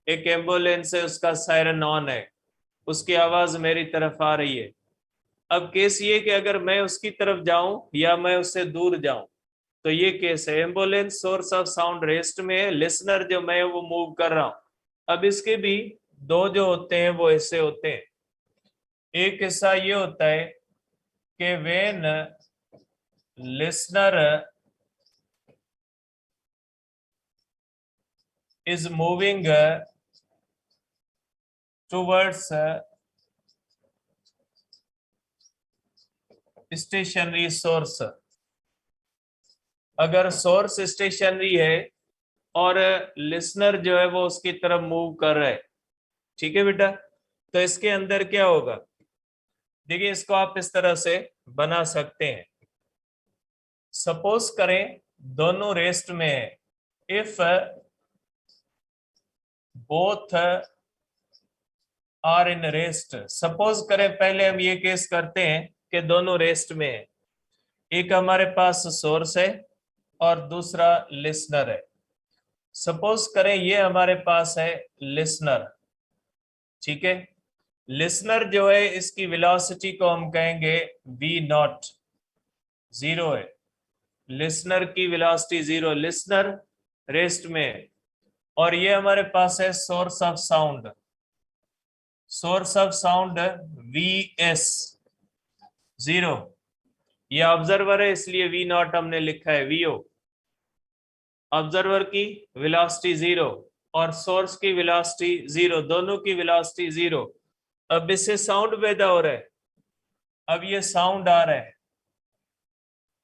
एक एम्बुलेंस है, उसका सायरन ऑन है, उसकी आवाज मेरी तरफ आ रही है। अब केस ये कि अगर मैं उसकी तरफ जाऊं या मैं उससे दूर जाऊं, तो ये केस है। Ambulance source of sound rest में है, लिसनर जो मैं वो मूव कर रहा हूं। अब इसके भी दो जो होते हैं वो ऐसे होते हैं। एक हिस्सा ये होता है कि when listener is moving towards stationary source। अगर सोर्स स्टेशनरी है और लिसनर जो है वो उसकी तरफ मूव कर रहा है। ठीक है बेटा, तो इसके अंदर क्या होगा, देखिए इसको आप इस तरह से बना सकते हैं। सपोज करें दोनों रेस्ट में है, if both are in rest. Suppose करें, पहले हम ये केस करते हैं कि दोनों रेस्ट में है, एक हमारे पास सोर्स है और दूसरा लिसनर है। सपोज करें ये हमारे पास है लिसनर, ठीक है। लिसनर जो है इसकी वेलोसिटी को हम कहेंगे वी नॉट, जीरो है। लिसनर की वेलोसिटी जीरो, लिसनर रेस्ट में। और ये हमारे पास है source of sound, source of sound V S, zero. ये ऑब्जर्वर है इसलिए वी नॉट हमने लिखा है वीओ। ऑब्जर्वर की वेलोसिटी जीरो और सोर्स की वेलोसिटी जीरो, दोनों की वेलोसिटी जीरो। अब इससे साउंड पैदा हो रहा है, अब ये साउंड आ रहा है,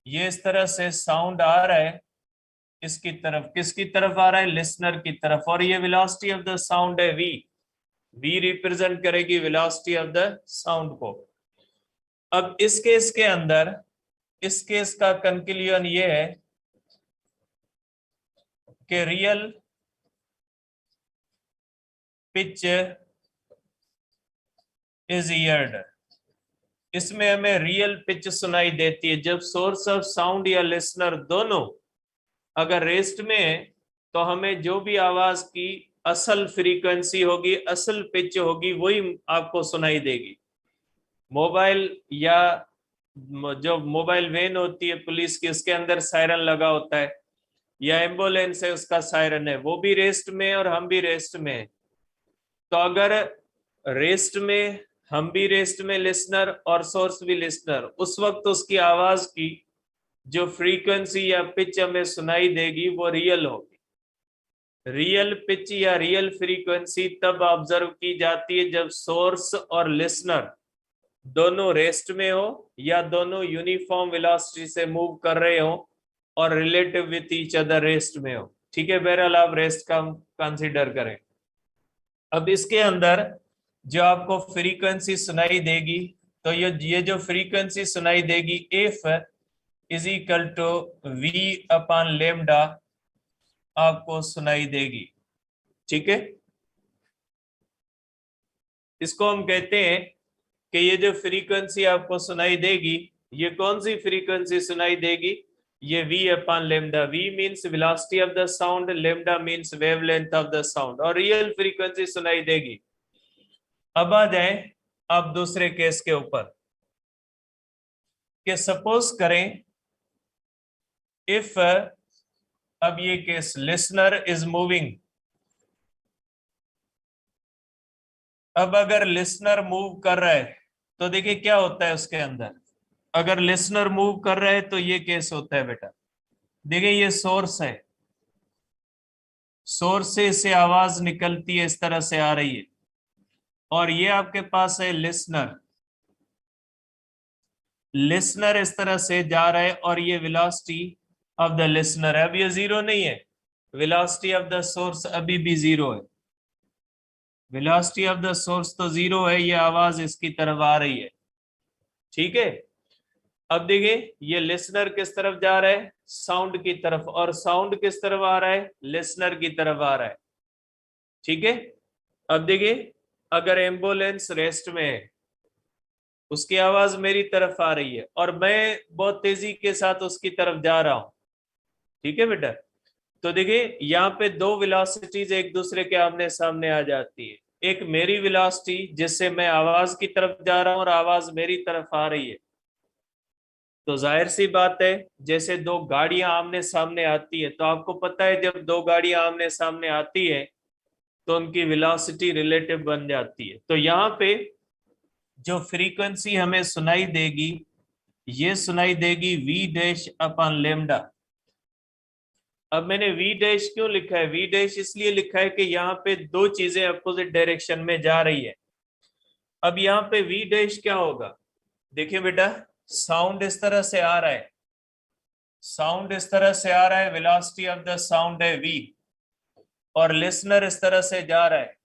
ये इस तरह से साउंड आ रहा है इसकी तरफ, किसकी तरफ आ रहा है, लिसनर की तरफ। और ये वेलोसिटी ऑफ द साउंड है वी, वी रिप्रेजेंट करेगी वेलोसिटी ऑफ द साउंड को। अब इस केस के अंदर, इस केस का कंक्लूजन ये है कि रियल पिच इज ईयर्ड। इसमें हमें रियल पिच सुनाई देती है जब सोर्स ऑफ साउंड या लिसनर दोनों अगर रेस्ट में है, तो हमें जो भी आवाज की असल फ्रीक्वेंसी होगी, असल पिच होगी, वही आपको सुनाई देगी। मोबाइल या जो मोबाइल वैन होती है पुलिस की, उसके अंदर सायरन लगा होता है, या एम्बुलेंस है उसका सायरन है, वो भी रेस्ट में और हम भी रेस्ट में है। तो अगर रेस्ट में, हम भी रेस्ट में लिसनर और सोर्स भी लिसनर, उस वक्त उसकी आवाज की जो फ्रीक्वेंसी या पिच हमें सुनाई देगी वो रियल होगी। रियल पिच या रियल फ्रीक्वेंसी तब ऑब्जर्व की जाती है जब सोर्स और लिसनर दोनों रेस्ट में हो या दोनों यूनिफॉर्म वेलोसिटी से मूव कर रहे हो और relative with each other rest में हो। ठीक है, बहरहाल आप रेस्ट का कंसीडर करें। अब इसके अंदर जो आपको फ्रीक्वेंसी सुनाई देगी, तो ये जो फ्रीक्वेंसी सुनाई देगी F is equal to V upon lambda आपको सुनाई देगी। ठीक है, इसको हम कहते हैं कि ये जो फ्रीक्वेंसी आपको सुनाई देगी, ये कौन सी फ्रीक्वेंसी सुनाई देगी, ये v upon lambda. v means velocity of the sound, lambda means wavelength of the sound, और रियल फ्रीक्वेंसी सुनाई देगी। अब आ जाए अब दूसरे केस के ऊपर कि सपोज करें इफ, अब ये केस लिसनर इज मूविंग। अब अगर लिसनर मूव कर रहा है तो देखिए क्या होता है उसके अंदर। अगर लिसनर मूव कर रहा है तो ये केस होता है बेटा, देखिए ये सोर्स है, सोर्स से इसे आवाज निकलती है, इस तरह से आ रही है, और ये आपके पास है लिसनर, लिसनर इस तरह से जा रहा है और ये वेलोसिटी ऑफ द लिसनर है। अब ये जीरो नहीं है, वेलोसिटी ऑफ द सोर्स अभी भी जीरो है, वेलोसिटी ऑफ द सोर्स तो जीरो है, ये आवाज इसकी तरफ आ रही है। ठीक है, अब देखिए ये लिसनर किस तरफ जा रहा है, साउंड की तरफ, और साउंड किस तरफ आ रहा है, लिसनर की तरफ आ रहा है। ठीक है, अब देखिए अगर एम्बुलेंस रेस्ट में है, उसकी आवाज मेरी तरफ आ रही है और मैं बहुत तेजी के साथ उसकी तरफ जा रहा हूं। ठीक है बेटा, तो देखिए यहाँ पे दो वेलोसिटीज एक दूसरे के आमने सामने आ जाती है। एक मेरी वेलोसिटी जिससे मैं आवाज की तरफ जा रहा हूं और आवाज मेरी तरफ आ रही है। तो जाहिर सी बात है, जैसे दो गाड़ियां आमने सामने आती है, तो आपको पता है जब दो गाड़ियां आमने सामने आती है तो उनकी वेलोसिटी रिलेटिव बन जाती है। तो यहाँ पे जो फ्रीक्वेंसी हमें सुनाई देगी, ये सुनाई देगी वी डैश अपॉन लेमडा। अब मैंने वी डैश क्यों लिखा है, वी डैश इसलिए लिखा है कि यहाँ पे दो चीजें अपोजिट डायरेक्शन में जा रही है। अब यहाँ पे वी डैश क्या होगा, देखिए बेटा साउंड इस तरह से आ रहा है, साउंड इस तरह से आ रहा है, वेलोसिटी ऑफ द साउंड है v, और लिसनर इस तरह से जा रहा है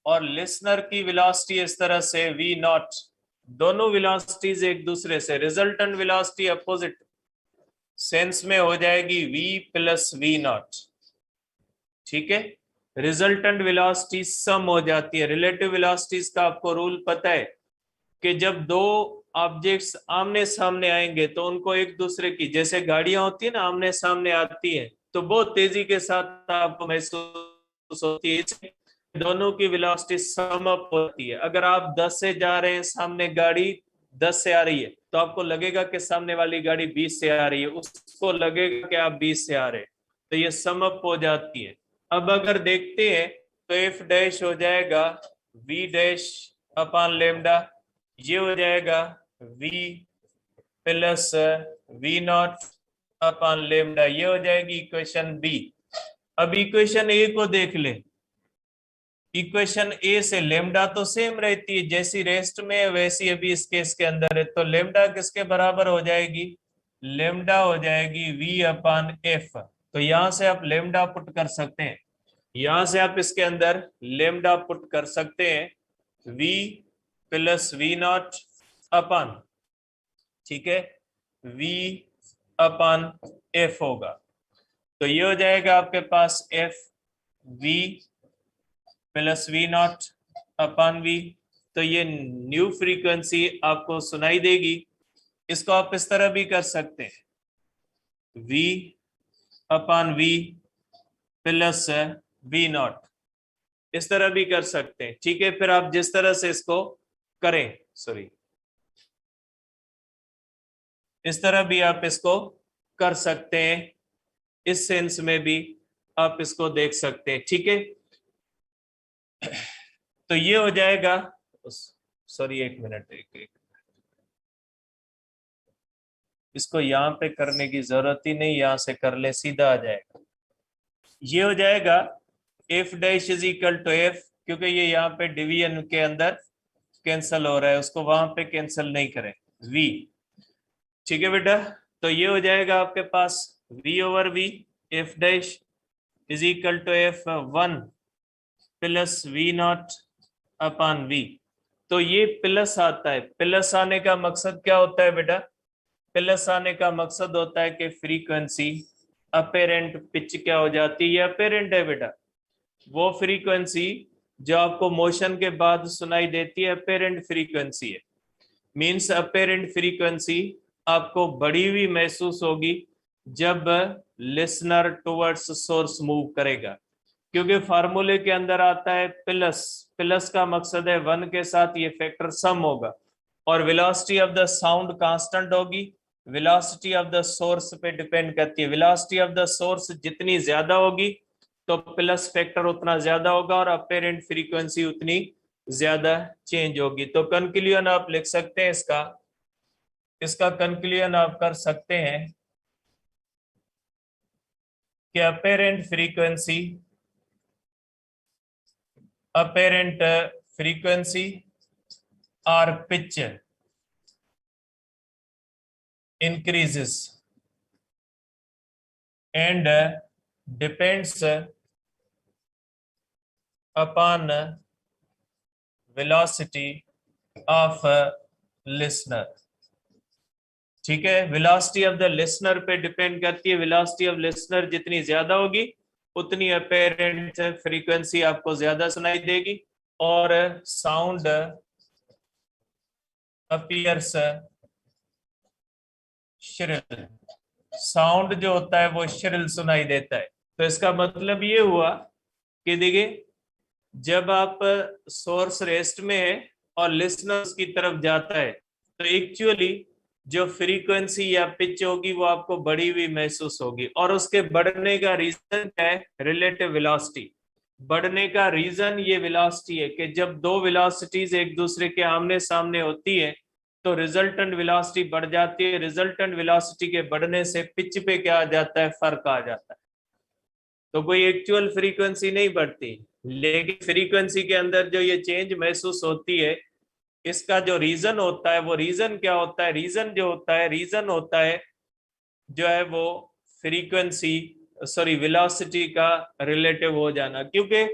और लिसनर की वेलोसिटी इस तरह से v नॉट, दोनों वेलोसिटीज एक दूसरे से, रिजल्टेंट वेलोसिटी अपोजिट सेंस में हो जाएगी v प्लस v नॉट। ठीक है, रिजल्टेंट वेलोसिटी सम हो जाती है। रिलेटिव वेलोसिटीज का आपको रूल पता है कि जब दो ऑब्जेक्ट्स आमने सामने आएंगे तो उनको एक दूसरे की, जैसे गाड़ियां होती है ना आमने सामने आती है तो बहुत तेजी के साथ आपको महसूस होती है, दोनों की वेलोसिटी सम अप होती है। अगर आप 10 से जा रहे हैं, सामने गाड़ी 10 से आ रही है तो आपको लगेगा कि सामने वाली गाड़ी 20 से आ रही है, उसको लगेगा कि आप 20 से आ रहे हैं, तो ये सम अप हो जाती है। अब अगर देखते हैं तो एफ डैश हो जाएगा वी डैश अपॉन लेमडा, ये हो जाएगा v plus V not upon lambda, ये हो जाएगी इक्वेशन बी। अब इक्वेशन ए को देख ले, इक्वेशन ए से लेमडा तो सेम रहती है, जैसी रेस्ट में है वैसी अभी इस केस के अंदर है, तो लेमडा किसके बराबर हो जाएगी, लेमडा हो जाएगी v अपॉन एफ। तो यहां से आप लेमडा पुट कर सकते हैं, यहां से आप इसके अंदर लेमडा पुट कर सकते हैं, v plus V not upon, ठीक है, v अपॉन एफ होगा। तो ये हो जाएगा आपके पास F v plus V not upon v। तो ये न्यू फ्रीक्वेंसी आपको सुनाई देगी। इसको आप इस तरह भी कर सकते हैं, v upon v plus V not, इस तरह भी कर सकते हैं। ठीक है, फिर आप जिस तरह से इसको करें, सॉरी, इस तरह भी आप इसको कर सकते हैं, इस सेंस में भी आप इसको देख सकते हैं। ठीक है, तो ये हो जाएगा, सॉरी एक मिनट, एक इसको यहां पे करने की जरूरत ही नहीं, यहां से कर ले सीधा आ जाएगा। ये हो जाएगा F dash is equal to F, क्योंकि ये यहाँ पे डिवीजन के अंदर कैंसिल हो रहा है, उसको वहां पे कैंसिल नहीं करें, v। ठीक है बेटा, तो ये हो जाएगा आपके पास v over v, F dash is equal to F 1 plus V not upon v। तो ये प्लस आता है, प्लस आने का मकसद क्या होता है बेटा, प्लस आने का मकसद होता है कि फ्रीक्वेंसी अपेरेंट पिच क्या हो जाती है, ये अपेरेंट है बेटा, वो फ्रीक्वेंसी जो आपको मोशन के बाद सुनाई देती है अपेरेंट फ्रीक्वेंसी है। मींस अपेरेंट फ्रीक्वेंसी आपको बढ़ी हुई महसूस होगी जब लिसनर टुवर्ड्स सोर्स मूव करेगा, क्योंकि फार्मूले के अंदर आता है प्लस, प्लस का मकसद है 1 के साथ ये फैक्टर सम होगा, और velocity of the sound constant होगी, वेलोसिटी ऑफ द सोर्स पे डिपेंड करती है। वेलोसिटी ऑफ द सोर्स जितनी ज्यादा होगी तो प्लस फैक्टर उतना ज्यादा होगा और अपेरेंट फ्रीक्वेंसी उतनी ज्यादा चेंज होगी। तो कंक्लूजन आप लिख सकते हैं, इसका कंक्लूजन आप कर सकते हैं कि अपेरेंट फ्रीक्वेंसी और pitch increases and depends upon velocity of listener। ठीक है, वेलोसिटी ऑफ द लिसनर पे डिपेंड करती है, वेलोसिटी ऑफ लिसनर जितनी ज्यादा होगी उतनी अपेरेंट फ्रीक्वेंसी आपको ज्यादा सुनाई देगी और साउंड अपीयर्स श्रिल, साउंड जो होता है वो श्रिल सुनाई देता है। तो इसका मतलब ये हुआ कि देखिए, जब आप सोर्स रेस्ट में है और लिसनर्स की तरफ जाता है तो एक्चुअली जो फ्रीक्वेंसी या पिच होगी वो आपको बढ़ी हुई महसूस होगी, और उसके बढ़ने का रीजन क्या है, रिलेटिव वेलोसिटी। बढ़ने का रीजन ये वेलोसिटी है कि जब दो वेलोसिटीज एक दूसरे के आमने सामने होती है तो रिजल्टेंट वेलोसिटी बढ़ जाती है, रिजल्टेंट वेलोसिटी के बढ़ने से पिच पे क्या आ जाता है, फर्क आ जाता है। तो कोई एक्चुअल फ्रीक्वेंसी नहीं बढ़ती, लेकिन फ्रीक्वेंसी के अंदर जो ये चेंज महसूस होती है इसका जो रीजन होता है, वो रीजन क्या होता है, रीजन जो होता है, रीजन होता है जो है वो फ्रीक्वेंसी सॉरी वेलोसिटी का रिलेटिव हो जाना, क्योंकि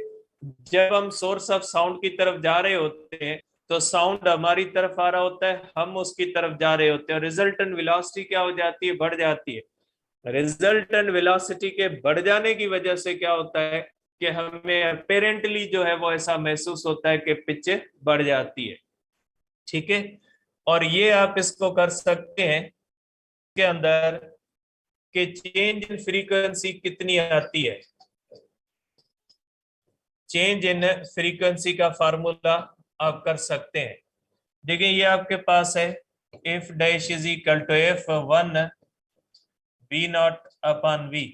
जब हम सोर्स ऑफ साउंड की तरफ जा रहे होते हैं तो साउंड हमारी तरफ आ रहा होता है, हम उसकी तरफ जा रहे होते हैं, रिजल्टेंट वेलोसिटी क्या हो जाती है, बढ़ जाती है। रिजल्टेंट वेलोसिटी के बढ़ जाने की वजह से क्या होता है कि हमें अपेरेंटली जो है वो ऐसा महसूस होता है कि पिच बढ़ जाती है। ठीक है, और ये आप इसको कर सकते हैं के अंदर कि चेंज इन फ्रीक्वेंसी कितनी आती है। चेंज इन फ्रीक्वेंसी का फार्मूला आप कर सकते हैं। देखिए ये आपके पास है F dash is equal to F one V not upon V,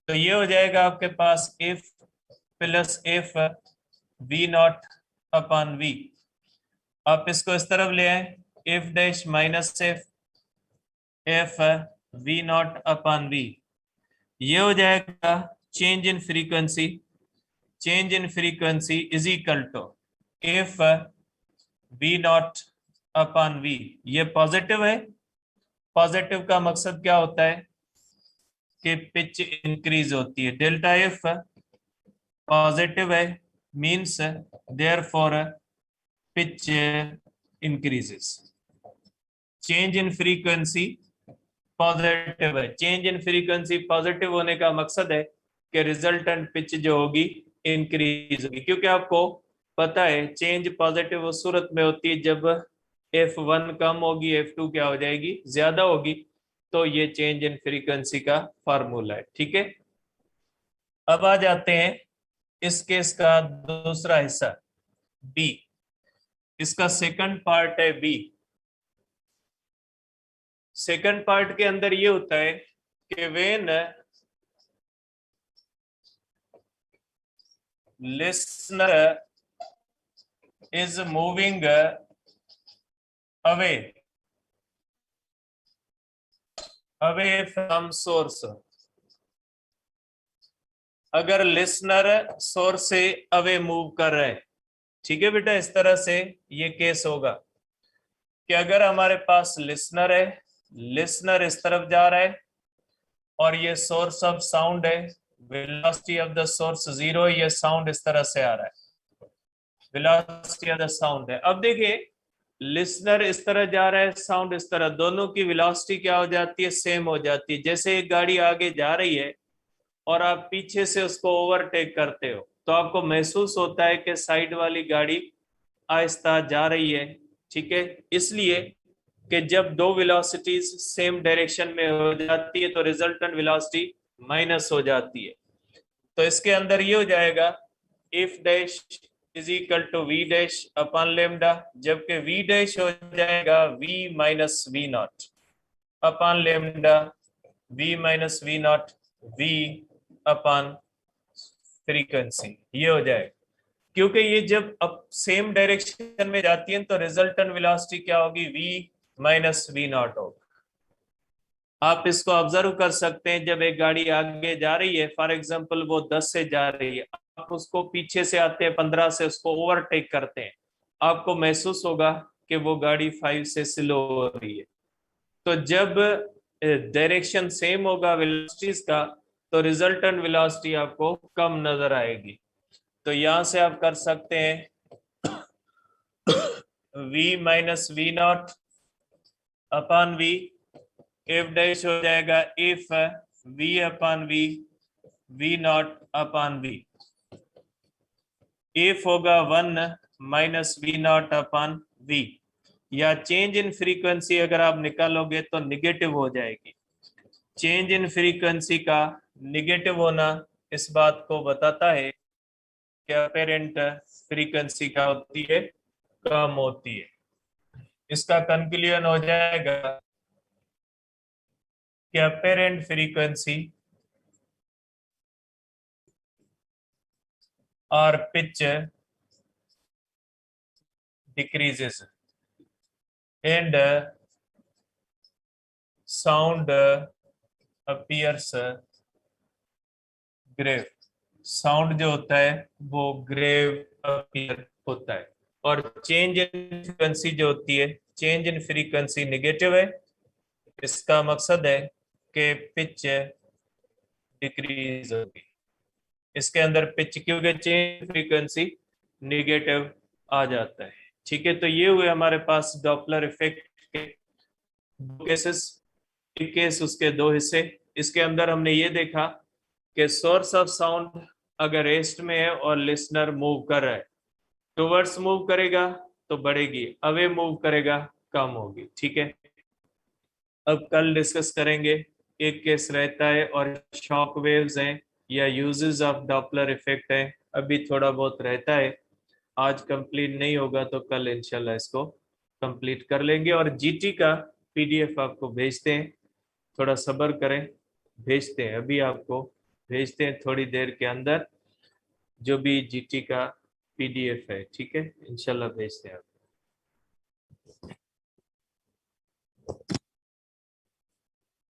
तो ये हो जाएगा आपके पास F plus F V not upon V. आप इसको इस तरफ ले आए, F dash minus F F V not upon V, ये हो जाएगा change in frequency. Change in frequency is equal to if we not upon V, ये पॉजिटिव है। पॉजिटिव का मकसद क्या होता है कि पिच इंक्रीज होती है। डेल्टा एफ पॉजिटिव है, means therefore pitch increases. Change in frequency positive है, चेंज इन फ्रीक्वेंसी पॉजिटिव होने का मकसद है कि रिजल्टेंट पिच जो होगी इंक्रीज होगी, क्योंकि आपको पता है चेंज पॉजिटिव उस सूरत में होती है जब F1 कम होगी, F2 क्या हो जाएगी, ज्यादा होगी। तो ये चेंज इन फ्रीक्वेंसी का फार्मूला है। ठीक है, अब आ जाते हैं इस केस का दूसरा हिस्सा बी। इसका सेकंड पार्ट है बी। सेकंड पार्ट के अंदर ये होता है कि when listener is moving away from source, अगर लिसनर सोर्स से अवे मूव कर रहे हैं, ठीक है बेटा, इस तरह से ये केस होगा कि अगर हमारे पास लिसनर है, लिसनर इस तरफ जा रहा है और ये सोर्स ऑफ साउंड है, वेलोसिटी ऑफ द सोर्स 0, ये साउंड इस तरह से आ रहा है, वेलोसिटी ऑफ द साउंड है। अब देखिए लिसनर इस तरह जा रहा है, साउंड इस तरह, दोनों की वेलोसिटी क्या हो जाती है, सेम हो जाती है। जैसे एक गाड़ी आगे जा रही है और आप पीछे से उसको ओवरटेक करते हो तो आपको महसूस होता है कि साइड वाली गाड़ी आहिस्ता जा रही है। ठीक है, इसलिए कि जब दो वेलोसिटीज सेम डायरेक्शन में हो जाती है तो रिजल्टेंट वेलोसिटी माइनस हो जाती है। तो इसके अंदर ये हो जाएगा F dash is equal to V dash upon lambda, जबकि वी डैश हो जाएगा V minus V not upon lambda, V minus V not V upon frequency, ये हो जाएगा। क्योंकि ये जब अब सेम डायरेक्शन में जाती है तो रिजल्टेंट वेलोसिटी क्या होगी, v माइनस वी नॉट होगा। आप इसको ऑब्जर्व कर सकते हैं, जब एक गाड़ी आगे जा रही है, फॉर एग्जांपल वो 10 से जा रही है, आप उसको पीछे से आते हैं 15 से, उसको ओवरटेक करते हैं, आपको महसूस होगा कि वो गाड़ी 5 से स्लो हो रही है। तो जब डायरेक्शन सेम होगा वेलोसिटीज का तो रिजल्टेंट वेलोसिटी आपको कम नजर आएगी। तो यहां से आप कर सकते हैं v minus V not upon V, F dash हो जाएगा F v upon V, V not upon V, F होगा 1 minus V not upon V, या चेंज इन फ्रीक्वेंसी अगर आप निकालोगे तो निगेटिव हो जाएगी। चेंज इन फ्रीक्वेंसी का निगेटिव होना इस बात को बताता है कि अपेरेंट फ्रीक्वेंसी क्या होती है, कम होती है। इसका कंक्लूजन हो जाएगा कि अपेरेंट फ्रीक्वेंसी और pitch decreases and sound appears grave. Sound जो होता है वो ग्रेव अपीयर होता है। और चेंज इन फ्रीक्वेंसी जो होती है, चेंज इन फ्रीक्वेंसी निगेटिव है। इसका मकसद है कि पिच डिक्रीज होगी। इसके अंदर पिच क्योंकि चेंज फ्रीक्वेंसी निगेटिव आ जाता है। ठीक है, तो ये हुए हमारे पास डॉपलर इफेक्ट के दो केसेस। एक केस उसके दो हिस्से। इसके अंदर हमने ये देखा कि सोर्स ऑफ साउंड अगर रेस्ट में है और लिसनर मूव कर रहा है, टुवर्ड्स मूव करेगा तो बढ़ेगी, अवे मूव करेगा कम होगी। ठीक है, अब कल डिस्कस करेंगे। एक केस रहता है और शॉक वेव्स हैं या यूजेस ऑफ डॉपलर इफेक्ट है, अभी थोड़ा बहुत रहता है। आज कंप्लीट नहीं होगा तो कल इंशाल्लाह इसको कंप्लीट कर लेंगे। और जीटी का पीडीएफ आपको भेजते हैं, थोड़ा सब्र करें, भेजते हैं अभी आपको, भेजते हैं थोड़ी देर के अंदर जो भी जीटी का पीडीएफ है। ठीक है, इंशाल्लाह भेजते हैं आपको।